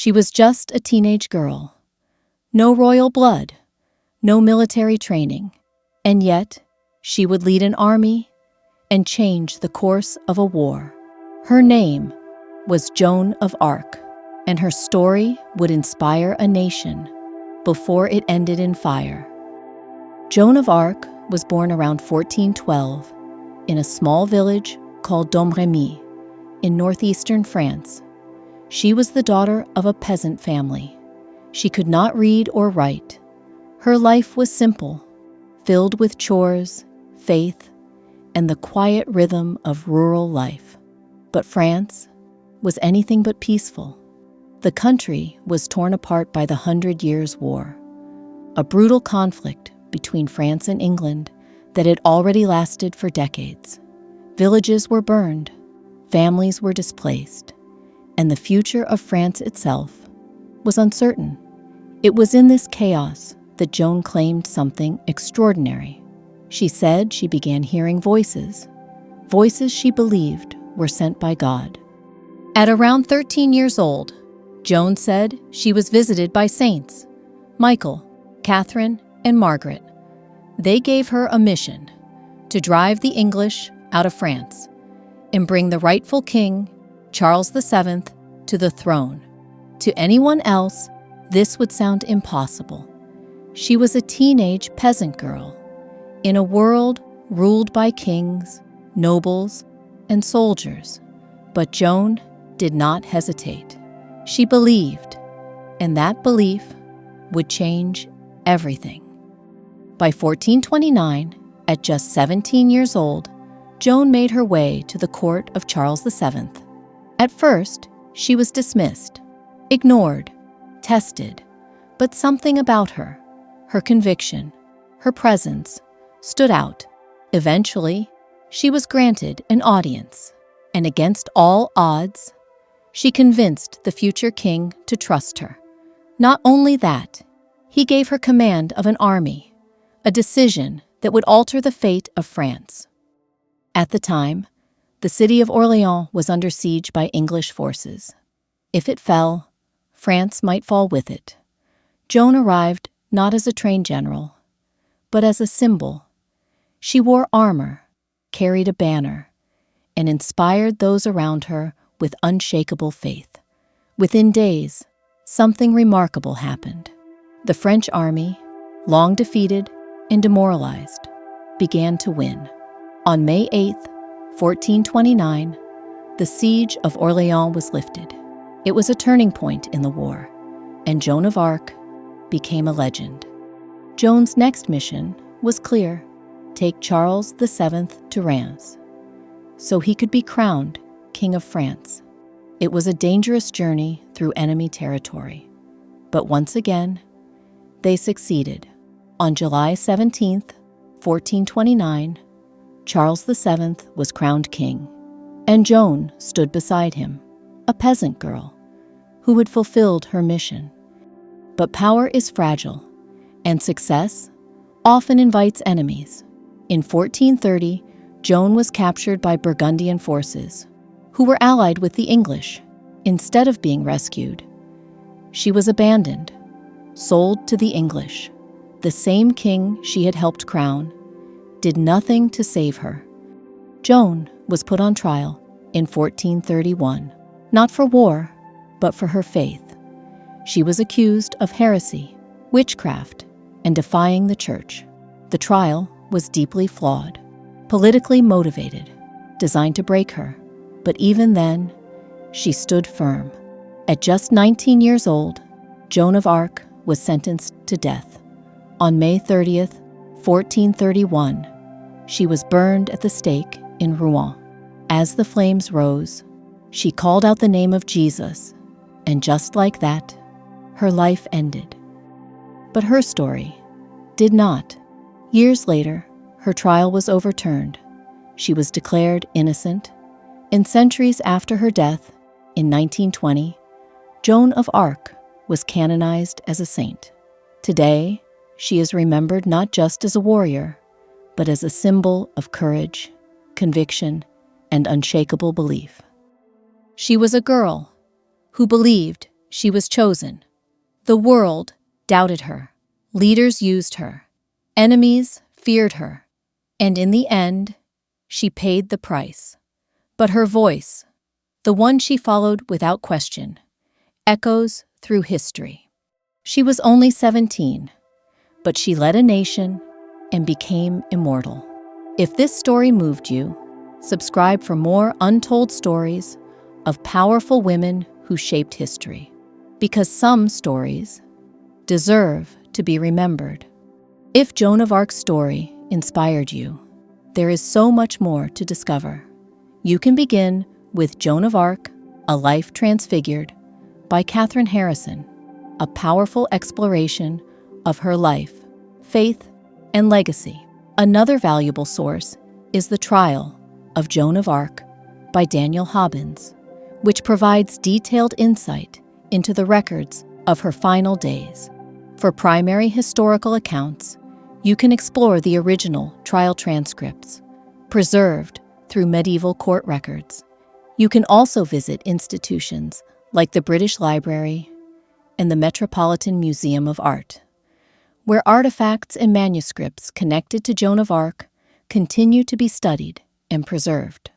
She was just a teenage girl. No royal blood, no military training, and yet she would lead an army and change the course of a war. Her name was Joan of Arc, and her story would inspire a nation before it ended in fire. Joan of Arc was born around 1412 in a small village called Domrémy in northeastern France. She was the daughter of a peasant family. She could not read or write. Her life was simple, filled with chores, faith, and the quiet rhythm of rural life. But France was anything but peaceful. The country was torn apart by the 100 Years' War, a brutal conflict between France and England that had already lasted for decades. Villages were burned, families were displaced, and the future of France itself was uncertain. It was in this chaos that Joan claimed something extraordinary. She said she began hearing voices she believed were sent by God. At around 13 years old, Joan said she was visited by saints, Michael, Catherine, and Margaret. They gave her a mission to drive the English out of France and bring the rightful king, Charles VII, to the throne. To anyone else, this would sound impossible. She was a teenage peasant girl in a world ruled by kings, nobles, and soldiers. But Joan did not hesitate. She believed, and that belief would change everything. By 1429, at just 17 years old, Joan made her way to the court of Charles VII. At first, she was dismissed, ignored, tested, but something about her conviction, her presence, stood out. Eventually, she was granted an audience, and against all odds, she convinced the future king to trust her. Not only that, he gave her command of an army, a decision that would alter the fate of France. At the time, the city of Orléans was under siege by English forces. If it fell, France might fall with it. Joan arrived not as a trained general, but as a symbol. She wore armor, carried a banner, and inspired those around her with unshakable faith. Within days, something remarkable happened. The French army, long defeated and demoralized, began to win. On May 8, 1429, the Siege of Orléans was lifted. It was a turning point in the war, and Joan of Arc became a legend. Joan's next mission was clear: take Charles VII to Reims, so he could be crowned King of France. It was a dangerous journey through enemy territory, but once again, they succeeded. On July 17, 1429, Charles VII was crowned king, and Joan stood beside him, a peasant girl who had fulfilled her mission. But power is fragile, and success often invites enemies. In 1430, Joan was captured by Burgundian forces, who were allied with the English. Instead of being rescued, she was abandoned, sold to the English. The same king she had helped crown did nothing to save her. Joan was put on trial in 1431, not for war, but for her faith. She was accused of heresy, witchcraft, and defying the church. The trial was deeply flawed, politically motivated, designed to break her. But even then, she stood firm. At just 19 years old, Joan of Arc was sentenced to death. On May 30th, 1431, she was burned at the stake in Rouen. As the flames rose, she called out the name of Jesus, and just like that, her life ended. But her story did not. Years later, her trial was overturned. She was declared innocent, and centuries after her death, in 1920, Joan of Arc was canonized as a saint. Today, she is remembered not just as a warrior, but as a symbol of courage, conviction, and unshakable belief. She was a girl who believed She was chosen. The world doubted her. Leaders used her. Enemies feared her. And in the end, she paid the price. But her voice, the one she followed without question, echoes through history. She was only 17, but she led a nation and became immortal. If this story moved you, subscribe for more untold stories of powerful women who shaped history. Because some stories deserve to be remembered. If Joan of Arc's story inspired you, there is so much more to discover. You can begin with Joan of Arc, A Life Transfigured by Katherine Harrison, a powerful exploration of her life, faith, and legacy. Another valuable source is The Trial of Joan of Arc by Daniel Hobbins, which provides detailed insight into the records of her final days. For primary historical accounts, you can explore the original trial transcripts, preserved through medieval court records. You can also visit institutions like the British Library and the Metropolitan Museum of Art, where artifacts and manuscripts connected to Joan of Arc continue to be studied and preserved.